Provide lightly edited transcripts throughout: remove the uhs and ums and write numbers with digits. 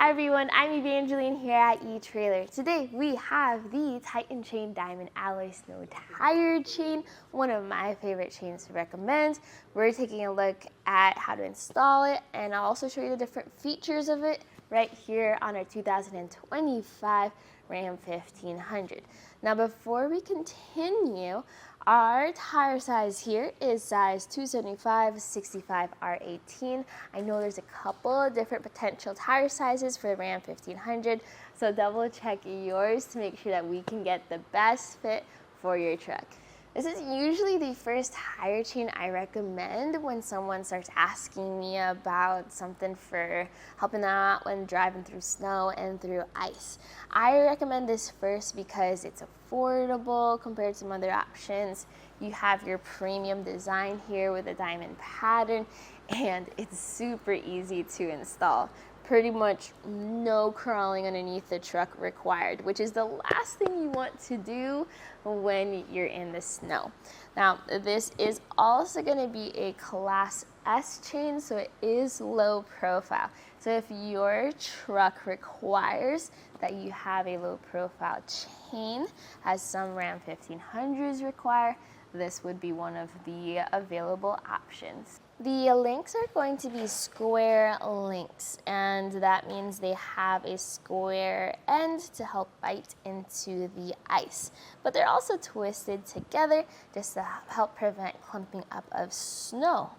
Hi everyone, I'm Evangeline here at etrailer. Today we have the Titan Chain Diamond Alloy Snow Tire Chain, one of my favorite chains to recommend. We're taking a look at how to install it, and I'll also show you the different features of it right here on our 2025 Ram 1500. Now before we continue, our tire size here is size 275/65 R18. I know there's a couple of different potential tire sizes for the Ram 1500, so double check yours to make sure that we can get the best fit for your truck. This is usually the first tire chain I recommend when someone starts asking me about something for helping out when driving through snow and through ice. I recommend this first because it's affordable compared to some other options. You have your premium design here with a diamond pattern, and it's super easy to install. Pretty much no crawling underneath the truck required, which is the last thing you want to do when you're in the snow. Now, this is also going to be a Class S chain, so it is low profile. So if your truck requires that you have a low profile chain, as some Ram 1500s require, this would be one of the available options. The links are going to be square links, and that means they have a square end to help bite into the ice. But they're also twisted together just to help prevent clumping up of snow.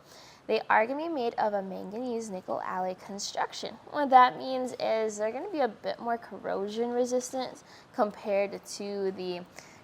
They are going to be made of a manganese nickel alloy construction. What that means is they're going to be a bit more corrosion resistant compared to the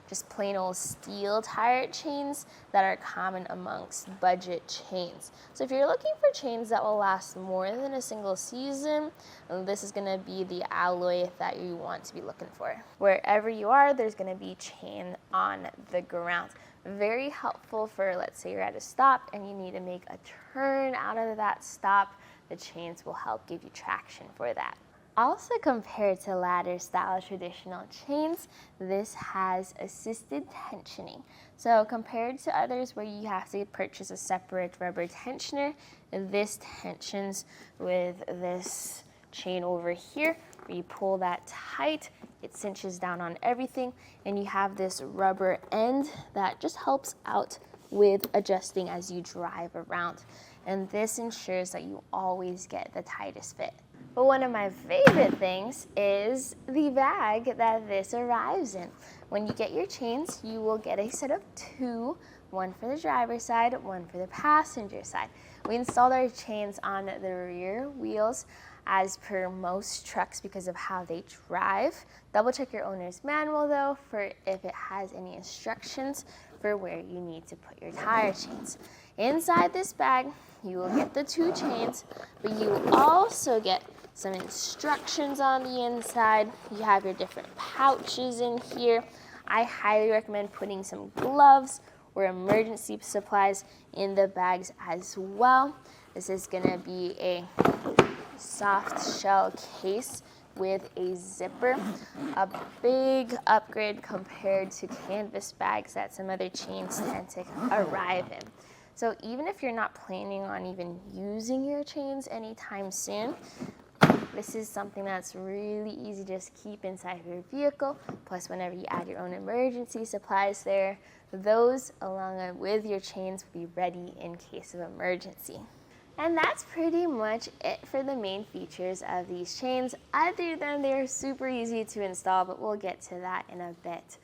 just plain old steel tire chains that are common amongst budget chains. So if you're looking for chains that will last more than a single season, this is going to be the alloy that you want to be looking for. Wherever you are, there's going to be chain on the ground. Very helpful for, let's say you're at a stop and you need to make a turn out of that stop. The chains will help give you traction for that. Also, compared to ladder style traditional chains, this has assisted tensioning. So compared to others where you have to purchase a separate rubber tensioner, this tensions with this chain over here. Where you pull that tight, it cinches down on everything, and you have this rubber end that just helps out with adjusting as you drive around. And this ensures that you always get the tightest fit. But one of my favorite things is the bag that this arrives in. When you get your chains, you will get a set of two, one for the driver's side, one for the passenger side. We installed our chains on the rear wheels as per most trucks because of how they drive. Double check your owner's manual though for if it has any instructions for where you need to put your tire chains. Inside this bag, you will get the two chains, but you will also get some instructions on the inside. You have your different pouches in here. I highly recommend putting some gloves or emergency supplies in the bags as well. This is going to be a soft shell case with a zipper, a big upgrade compared to canvas bags that some other chains tend to arrive in. So even if you're not planning on even using your chains anytime soon, this is something that's really easy to just keep inside your vehicle. Plus, whenever you add your own emergency supplies there, those along with your chains will be ready in case of emergency. And that's pretty much it for the main features of these chains, other than they're super easy to install, but we'll get to that in a bit.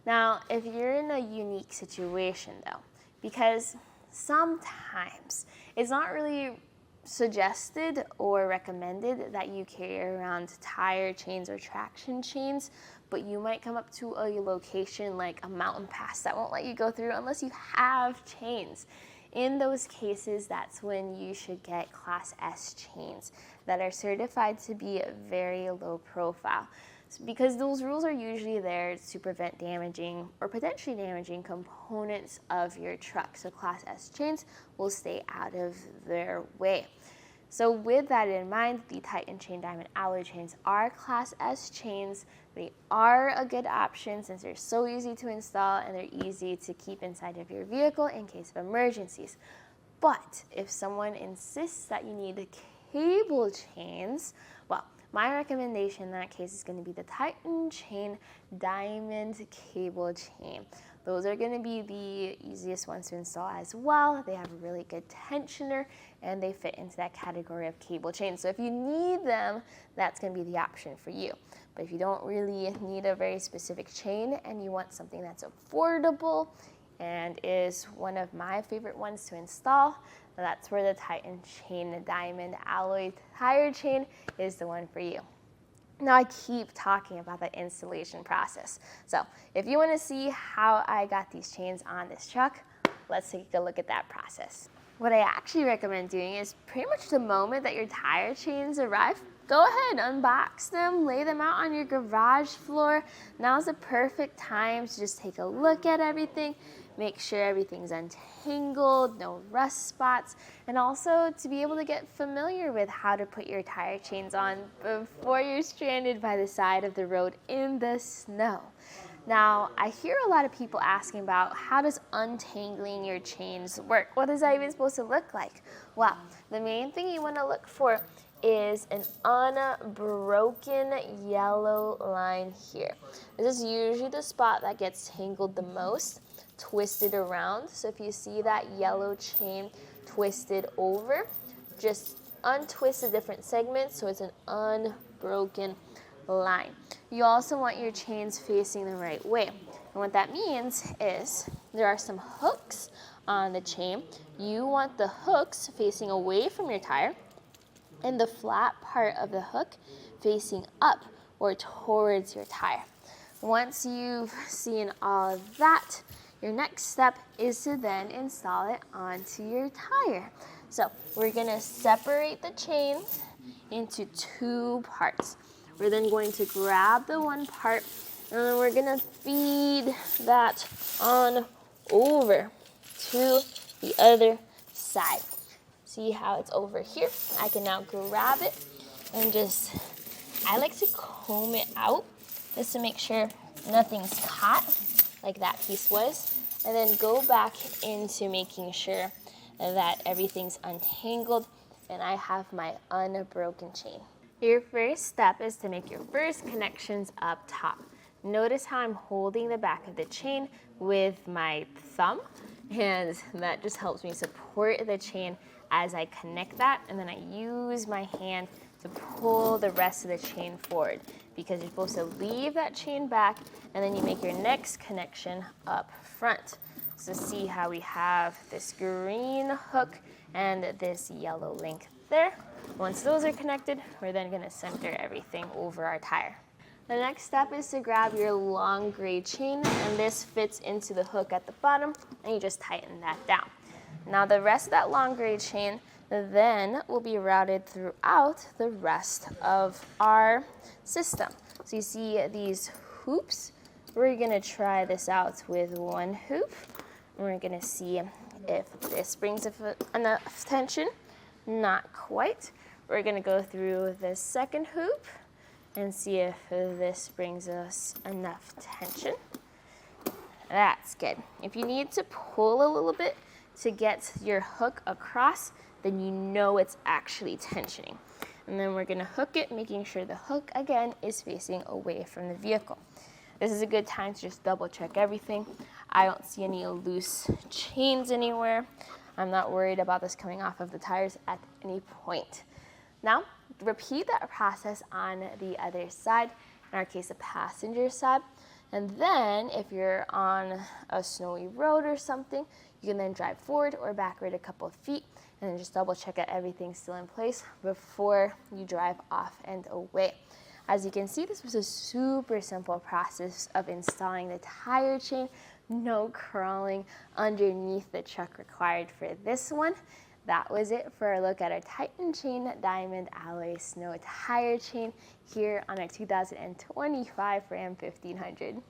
Now, if you're in a unique situation though, because sometimes it's not really suggested or recommended that you carry around tire chains or traction chains, but you might come up to a location like a mountain pass that won't let you go through unless you have chains. In those cases, that's when you should get Class S chains that are certified to be very low profile, because those rules are usually there to prevent damaging or potentially damaging components of your truck. So Class S chains will stay out of their way. So with that in mind, the Titan Chain Diamond Alloy chains are Class S chains. They are a good option since they're so easy to install and they're easy to keep inside of your vehicle in case of emergencies. But if someone insists that you need cable chains, well, my recommendation in that case is going to be the Titan Chain Diamond Cable Chain. Those are going to be the easiest ones to install as well. They have a really good tensioner and they fit into that category of cable chain. So if you need them, that's going to be the option for you. But if you don't really need a very specific chain and you want something that's affordable and is one of my favorite ones to install, that's where the Titan Chain Diamond Alloy Tire Chain is the one for you. Now I keep talking about the installation process. So if you want to see how I got these chains on this truck, let's take a look at that process. What I actually recommend doing is pretty much the moment that your tire chains arrive, go ahead, unbox them, lay them out on your garage floor. Now's the perfect time to just take a look at everything, make sure everything's untangled, no rust spots, and also to be able to get familiar with how to put your tire chains on before you're stranded by the side of the road in the snow. Now, I hear a lot of people asking about how does untangling your chains work? What is that even supposed to look like? Well, the main thing you want to look for is an unbroken yellow line here. This is usually the spot that gets tangled the most, twisted around. So if you see that yellow chain twisted over, just untwist the different segments so it's an unbroken line. You also want your chains facing the right way. And what that means is there are some hooks on the chain. You want the hooks facing away from your tire and the flat part of the hook facing up or towards your tire. Once you've seen all of that, your next step is to then install it onto your tire. So we're gonna separate the chains into two parts. We're then going to grab the one part and then we're gonna feed that on over to the other side. See how it's over here? I can now grab it and I like to comb it out just to make sure nothing's caught like that piece was, and then go back into making sure that everything's untangled and I have my unbroken chain. Your first step is to make your first connections up top. Notice how I'm holding the back of the chain with my thumb, and that just helps me support the chain as I connect that, and then I use my hand to pull the rest of the chain forward, because you're supposed to leave that chain back and then you make your next connection up front. So see how we have this green hook and this yellow link there. Once those are connected, we're then going to center everything over our tire. The next step is to grab your long gray chain, and this fits into the hook at the bottom, and you just tighten that down. Now the rest of that long gray chain then will be routed throughout the rest of our system. So you see these hoops. We're going to try this out with one hoop, and we're going to see if this brings enough tension. Not quite. We're going to go through the second hoop and see if this brings us enough tension. That's good. If you need to pull a little bit to get your hook across, then you know it's actually tensioning. And then we're going to hook it, making sure the hook again is facing away from the vehicle. This is a good time to just double check everything. I don't see any loose chains anywhere. I'm not worried about this coming off of the tires at any point. Now, repeat that process on the other side, in our case, the passenger side. And then if you're on a snowy road or something, you can then drive forward or backward a couple of feet and then just double check that everything's still in place before you drive off and away. As you can see, this was a super simple process of installing the tire chain. No crawling underneath the truck required for this one. That was it for a look at our Titan Chain Diamond Alloy Snow Tire Chain here on our 2025 Ram 1500.